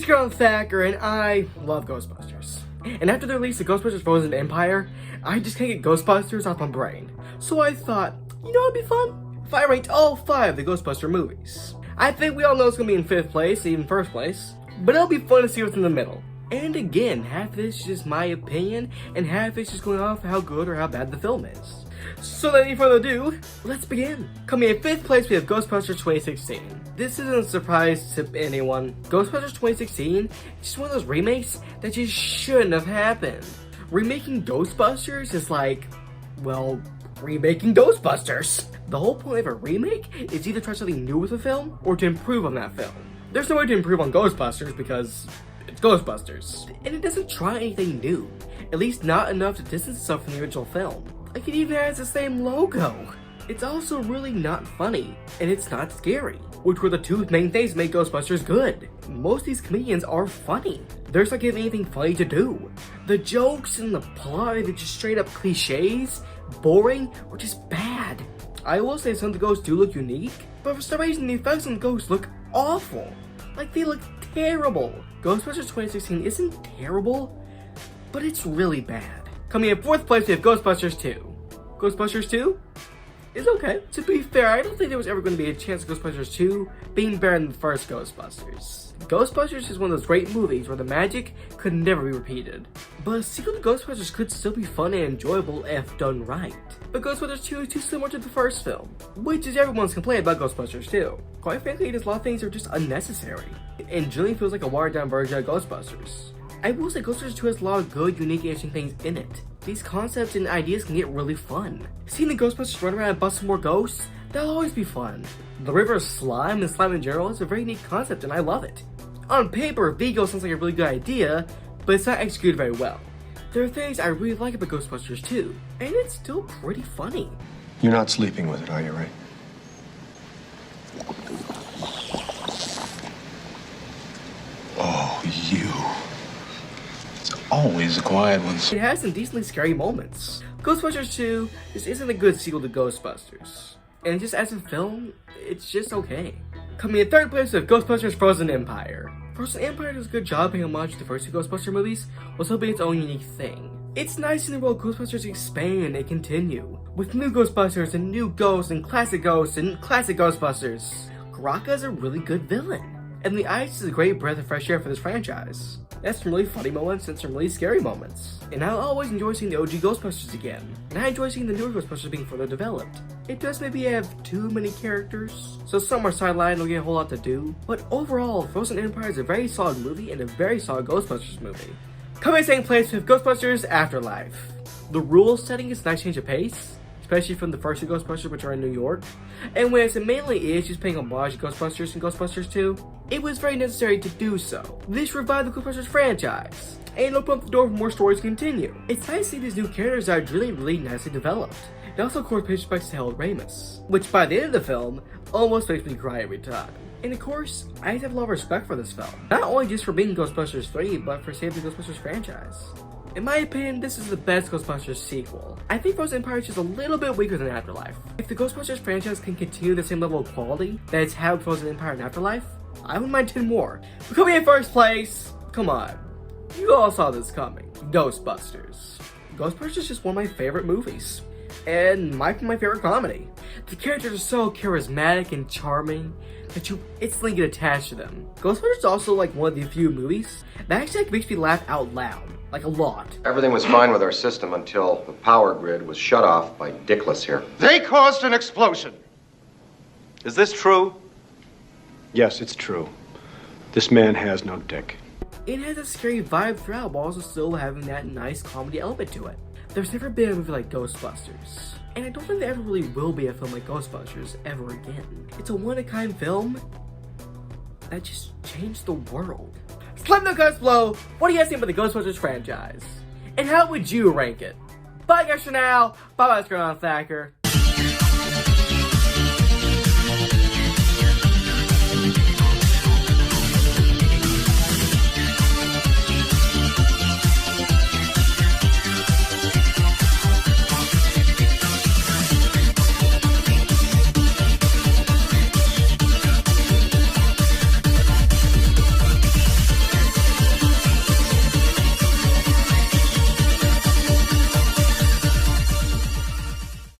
it's your girl Thacker, and I love Ghostbusters. And after the release of Ghostbusters Frozen Empire, I just can't get Ghostbusters off my brain. So I thought, you know what'd be fun? If I ranked all 5 of the Ghostbuster movies. I think we all know it's gonna be in 5th place, even 1st place. But it'll be fun to see what's in the middle. And again, half of this is just my opinion, and half of it's just going off how good or how bad the film is. So without any further ado, let's begin. Coming in 5th place, we have Ghostbusters 2016. This isn't a surprise to anyone. Ghostbusters 2016 is just one of those remakes that just shouldn't have happened. Remaking Ghostbusters is like, well, remaking Ghostbusters. The whole point of a remake is either try something new with a film, or to improve on that film. There's no way to improve on Ghostbusters because it's Ghostbusters. And it doesn't try anything new. At least not enough to distance itself from the original film. Like, it even has the same logo. It's also really not funny, and it's not scary, which were the 2 main things that make Ghostbusters good. Most of these comedians are funny. There's not even anything funny to do. The jokes and the plot are just straight up cliches, boring, or just bad. I will say some of the ghosts do look unique, but for some reason the effects on the ghosts look awful. Like, they look terrible. Ghostbusters 2016 isn't terrible, but it's really bad. Coming in 4th place, we have Ghostbusters 2. Ghostbusters 2 is okay. To be fair, I don't think there was ever going to be a chance of Ghostbusters 2 being better than the first Ghostbusters. Ghostbusters is one of those great movies where the magic could never be repeated. But a sequel to Ghostbusters could still be fun and enjoyable if done right. But Ghostbusters 2 is too similar to the first film, which is everyone's complaint about Ghostbusters 2. Quite frankly, there's a lot of things that are just unnecessary, and generally feels like a watered down version of Ghostbusters. I will say Ghostbusters 2 has a lot of good, unique, interesting things in it. These concepts and ideas can get really fun. Seeing the Ghostbusters run around and bust some more ghosts, that'll always be fun. The river of slime and slime in general is a very neat concept and I love it. On paper, Vigo sounds like a really good idea, but it's not executed very well. There are things I really like about Ghostbusters 2, and it's still pretty funny. You're not sleeping with it, are you, Ray? Oh, you. Always the quiet ones. It has some decently scary moments. Ghostbusters 2 just isn't a good sequel to Ghostbusters. And just as a film, it's just okay. Coming in 3rd place with Ghostbusters Frozen Empire. Frozen Empire does a good job paying homage to the first 2 Ghostbuster movies, while still being its own unique thing. It's nice in the world Ghostbusters expand and continue, with new Ghostbusters and new ghosts and classic Ghostbusters. Karaka is a really good villain. And the ice is a great breath of fresh air for this franchise. That's some really funny moments and some really scary moments. And I'll always enjoy seeing the OG Ghostbusters again. And I enjoy seeing the newer Ghostbusters being further developed. It does maybe have too many characters, so some are sidelined and don't get a whole lot to do. But overall, Frozen Empire is a very solid movie and a very solid Ghostbusters movie. Coming in 2nd place with Ghostbusters Afterlife. The rules setting is a nice change of pace, especially from the first 2 Ghostbusters, which are in New York. And whereas it mainly is just paying homage to Ghostbusters and Ghostbusters 2, it was very necessary to do so. This revived the Ghostbusters franchise, and opened up the door for more stories to continue. It's nice to see these new characters that are really nicely developed. It also, of course, pays respects to Harold Ramis, which by the end of the film, almost makes me cry every time. And of course, I have a lot of respect for this film. Not only just for being Ghostbusters 3, but for saving the Ghostbusters franchise. In my opinion, this is the best Ghostbusters sequel. I think Frozen Empire is just a little bit weaker than Afterlife. If the Ghostbusters franchise can continue the same level of quality that it's had with Frozen Empire and Afterlife, I wouldn't mind 10 more. But coming in 1st place, come on. You all saw this coming. Ghostbusters. Ghostbusters is just one of my favorite movies. And my favorite comedy. The characters are so charismatic and charming that you instantly get attached to them. Ghostbusters is also like one of the few movies that actually makes me laugh out loud. Like a lot. Everything was fine with our system until the power grid was shut off by Dickless here. They caused an explosion. Is this true? Yes, it's true. This man has no dick. It has a scary vibe throughout while also still having that nice comedy element to it. There's never been a movie like Ghostbusters. And I don't think there ever really will be a film like Ghostbusters ever again. It's a one-of-a-kind film that just changed the world. Let me know guys below, what do you guys think about the Ghostbusters franchise? And how would you rank it? Bye guys for now. Bye bye, it's your girl Thacker.